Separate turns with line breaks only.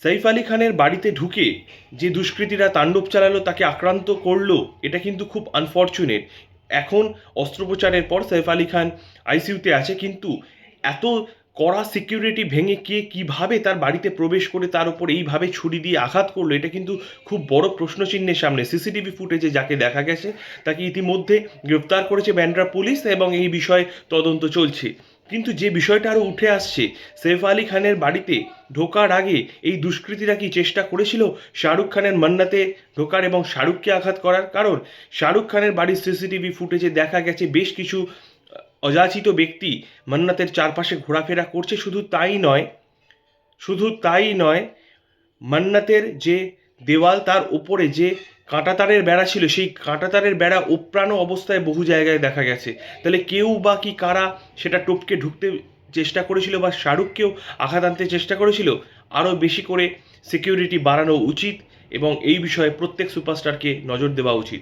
সাইফ আলি খানের বাড়িতে ঢুকে যে দুষ্কৃতীরা তাণ্ডব চালালো, তাকে আক্রান্ত করলো, এটা কিন্তু খুব আনফর্চুনেট। এখন অস্ত্রোপচারের পর সাইফ আলি খান আইসিইউতে আছে, কিন্তু এত কড়া সিকিউরিটি ভেঙে কে কিভাবে তার বাড়িতে প্রবেশ করে তার উপর এইভাবে ছুরি দিয়ে আঘাত করলো, এটা কিন্তু খুব বড় প্রশ্নচিহ্নের সামনে। সিসিটিভি ফুটেজে যাকে দেখা গেছে তাকে ইতিমধ্যে গ্রেফতার করেছে ব্যান্ড্রা পুলিশ এবং এই বিষয়ে তদন্ত চলছে। কিন্তু যে বিষয়টা আরও উঠে আসছে, সৈফ আলি খানের বাড়িতে ঢোকার আগে এই দুষ্কৃতীরা কি চেষ্টা করেছিল শাহরুখ খানের মান্নাতে ঢোকার এবং শাহরুখকে আঘাত করার? কারণ শাহরুখ খানের বাড়ির সিসিটিভি ফুটেজে দেখা গেছে বেশ কিছু অযাচিত ব্যক্তি মান্নাতের চারপাশে ঘোরাফেরা করছে। শুধু তাই নয়, মান্নাতের যে দেওয়াল, তার উপরে যে কাঁটাতারের বেড়া ছিল, সেই কাঁটাতারের বেড়া ওপ্রানো অবস্থায় বহু জায়গায় দেখা গেছে। তাহলে কেউ বা কি কারা সেটা টপকে ঢুকতে চেষ্টা করেছিল বা শাহরুখকেও আঘাত আনতে চেষ্টা করেছিল? আরও বেশি করে সিকিউরিটি বাড়ানো উচিত এবং এই বিষয়ে প্রত্যেক সুপারস্টারকে নজর দেওয়া উচিত।